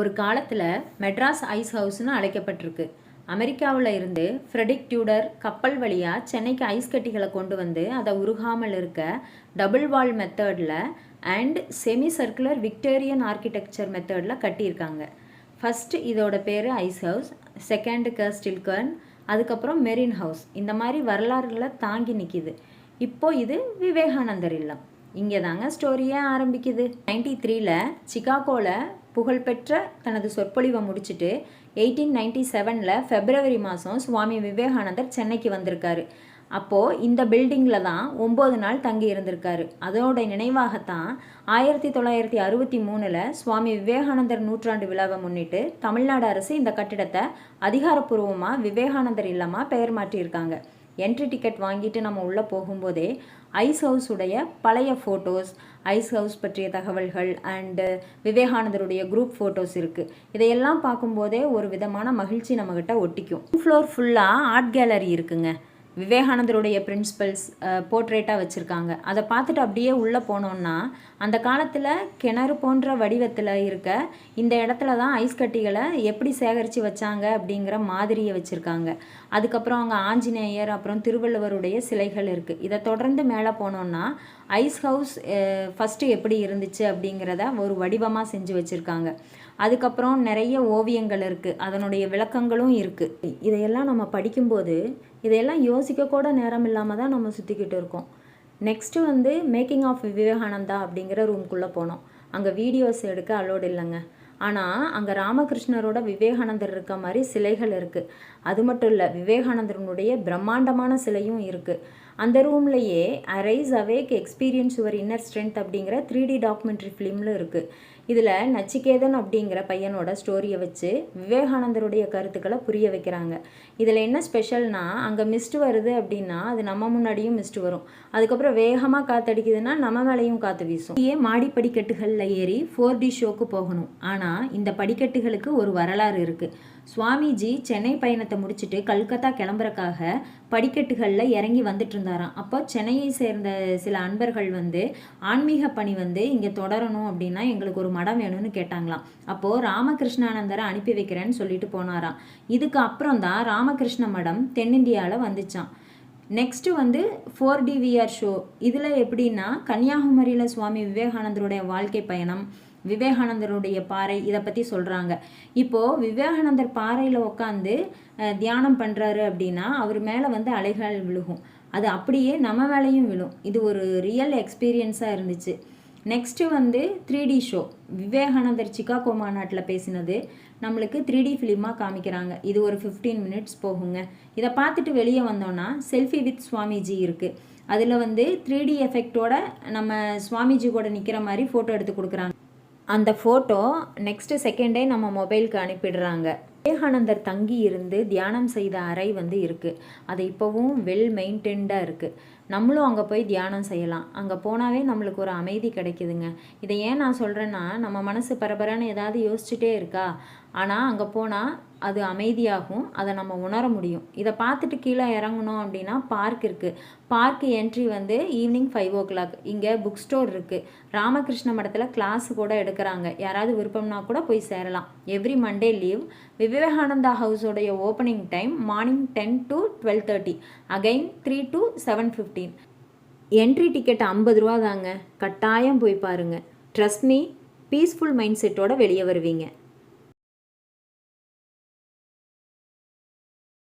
ஒரு காலத்தில் மெட்ராஸ் ஐஸ் ஹவுஸ்னு அழைக்கப்பட்டிருக்கு. அமெரிக்காவில் இருந்து ஃப்ரெடிக் டியூடர் கப்பல் வழியாக சென்னைக்கு ஐஸ் கட்டிகளை கொண்டு வந்து அதை உருகாமல் இருக்க டபுள் வால் மெத்தடில் and semi circular Victorian architecture மெத்தடில் கட்டியிருக்காங்க. ஃபஸ்ட்டு இதோட பேர் ஐஸ் ஹவுஸ், செகண்டு கர்ஸ்டில்கர்ன், அதுக்கப்புறம் மெரின் ஹவுஸ். இந்த மாதிரி வரலாறுகளை தாங்கி நிற்கிது. இப்போது இது விவேகானந்தர் இல்லம். இங்கே தாங்க ஸ்டோரியே ஆரம்பிக்குது. 93ல் சிகாகோவில் புகழ்பெற்ற தனது சொற்பொழிவை முடிச்சுட்டு 1897 ஃபெப்ரவரி மாதம் சுவாமி விவேகானந்தர் சென்னைக்கு வந்திருக்காரு. அப்போது இந்த பில்டிங்கில் தான் 9 நாள் தங்கி இருந்திருக்காரு. அதோட நினைவாகத்தான் 1963 சுவாமி விவேகானந்தர் நூற்றாண்டு விழாவை முன்னிட்டு தமிழ்நாடு அரசு இந்த கட்டிடத்தை அதிகாரப்பூர்வமாக விவேகானந்தர் இல்லமாக பெயர் மாற்றியிருக்காங்க. என்ட்ரி டிக்கெட் வாங்கிட்டு நம்ம உள்ளே போகும்போதே ஐஸ் ஹவுஸுடைய பழைய ஃபோட்டோஸ், ஐஸ் ஹவுஸ் பற்றிய தகவல்கள் அண்டு விவேகானந்தருடைய குரூப் ஃபோட்டோஸ் இருக்குது. இதையெல்லாம் பார்க்கும்போதே ஒரு விதமான மகிழ்ச்சி நம்மக்கிட்ட ஒட்டிக்கும். ஃப்ளோர் ஃபுல்லாக ஆர்ட் கேலரி இருக்குங்க. விவேகானந்தருடைய பிரின்சிபல்ஸ் போர்ட்ரேட்டாக வச்சுருக்காங்க. அதை பார்த்துட்டு அப்படியே உள்ளே போனோன்னா அந்த காலத்தில் கிணறு போன்ற வடிவத்தில் இருக்க இந்த இடத்துல தான் ஐஸ் கட்டிகளை எப்படி சேகரித்து வச்சாங்க அப்படிங்கிற மாதிரியை வச்சுருக்காங்க. அதுக்கப்புறம் அங்கே ஆஞ்சநேயர் அப்புறம் திருவள்ளுவருடைய சிலைகள் இருக்குது. இதை தொடர்ந்து மேலே போனோன்னா ஐஸ் ஹவுஸ் ஃபஸ்ட்டு எப்படி இருந்துச்சு அப்படிங்கிறத ஒரு வடிவமாக செஞ்சு வச்சுருக்காங்க. அதுக்கப்புறம் நிறைய ஓவியங்கள் இருக்குது, அதனுடைய விளக்கங்களும் இருக்குது. இதையெல்லாம் நம்ம படிக்கும்போது இதையெல்லாம் யோசிக்க கூட நேரம் இல்லாமல் தான் நம்ம சுற்றிக்கிட்டு இருக்கோம். நெக்ஸ்ட்டு மேக்கிங் ஆஃப் விவேகானந்தா அப்படிங்கிற ரூம்குள்ளே போனோம். அங்கே வீடியோஸ் எடுக்க அலோடு இல்லைங்க. ஆனால் அங்கே ராமகிருஷ்ணரோட விவேகானந்தர் இருக்க மாதிரி சிலைகள் இருக்குது. அது மட்டும் இல்லை, விவேகானந்தரனுடைய பிரம்மாண்டமான சிலையும் இருக்குது. அந்த ரூம்லையே arise awake experience your inner strength அப்படிங்கிற 3D டாக்குமெண்ட்ரி ஃபிலிமில் இருக்குது. இதில் நச்சிகேதன் அப்படிங்கிற பையனோட ஸ்டோரியை வச்சு விவேகானந்தருடைய கருத்துக்களை புரிய வைக்கிறாங்க. இதில் என்ன ஸ்பெஷல்னா, அங்கே மிஸ்ட் வருது அப்படின்னா அது நம்ம முன்னாடியும் மிஸ்ட் வரும். அதுக்கப்புறம் வேகமாக காற்றடிக்குதுன்னா நம்ம மேலேயும் காற்று வீசும். மாடி படிக்கட்டுகளில் ஏறி 4D ஷோக்கு போகணும். ஆனால் இந்த படிக்கட்டுகளுக்கு ஒரு வரலாறு இருக்குது. சுவாமிஜி சென்னை பயணத்தை முடிச்சுட்டு கல்கத்தா கிளம்புறக்காக படிக்கட்டுகளில் இறங்கி வந்துட்டு இருந்தாராம். அப்போ சென்னையை சேர்ந்த சில அன்பர்கள் ஆன்மீக பணி இங்கே தொடரணும் அப்படின்னா எங்களுக்கு ஒரு மடம் வேணும்னு கேட்டாங்களாம். அப்போது ராமகிருஷ்ணானந்தரை அனுப்பி வைக்கிறேன்னு சொல்லிட்டு போனாராம். இதுக்கு அப்புறம் தான் ராமகிருஷ்ண மடம் தென்னிந்தியாவில் வந்துச்சான். Next 4DVR show. இதில் எப்படின்னா கன்னியாகுமரியில் சுவாமி விவேகானந்தருடைய வாழ்க்கை பயணம், விவேகானந்தருடைய பாறை, இதை பற்றி சொல்கிறாங்க. இப்போது விவேகானந்தர் பாறையில் உட்காந்து தியானம் பண்ணுறாரு அப்படின்னா அவர் மேலே அலைகள் விழுகும். அது அப்படியே நம்ம மேலேயும் விழும். இது ஒரு ரியல் எக்ஸ்பீரியன்ஸாக இருந்துச்சு. Next 3D show. விவேகானந்தர் சிகாகோ மாநாட்டில் பேசினது நம்மளுக்கு 3D ஃபிலிமாக காமிக்கிறாங்க. இது ஒரு 15 மினிட்ஸ் போகுங்க. இதை பார்த்துட்டு வெளியே வந்தோன்னா செல்ஃபி வித் சுவாமிஜி இருக்குது. அதில் 3D எஃபெக்டோட நம்ம சுவாமிஜி கூட நிற்கிற மாதிரி ஃபோட்டோ எடுத்து கொடுக்குறாங்க. அந்த ஃபோட்டோ நெக்ஸ்ட்டு செகண்டே நம்ம மொபைலுக்கு அனுப்பிடுறாங்க. விவேகானந்தர் தங்கி இருந்து தியானம் செய்த அறை இருக்குது. அது இப்போவும் வெல் மெயின்டைன்டாக இருக்குது. நம்மளும் அங்கே போய் தியானம் செய்யலாம். அங்கே போனாவே நம்மளுக்கு ஒரு அமைதி கிடைக்குதுங்க. இதை ஏன் நான் சொல்கிறேன்னா, நம்ம மனசு பரபரன்னு ஏதாவது யோசிச்சுட்டே இருக்கா, ஆனால் அங்கே போனால் அது அமைதியாகும். அதை நம்ம உணர முடியும். இதை பார்த்துட்டு கீழே இறங்கணும் அப்படின்னா பார்க் இருக்குது. Park entry evening 5 o'clock. இங்கே புக் ஸ்டோர் இருக்குது. ராமகிருஷ்ண மடத்தில் கிளாஸ் கூட எடுக்கிறாங்க. யாராவது விருப்பம்னா கூட போய் சேரலாம். Every Monday leave. விவேகானந்தா ஹவுஸோடைய opening time morning 10 to 12:30, again 3 to 7:15. Entry ticket 50 ரூபா தாங்க. கட்டாயம் போய் பாருங்கள். ட்ரஸ்ட் மீ, பீஸ்ஃபுல் மைண்ட் செட்டோட வெளியே வருவீங்க.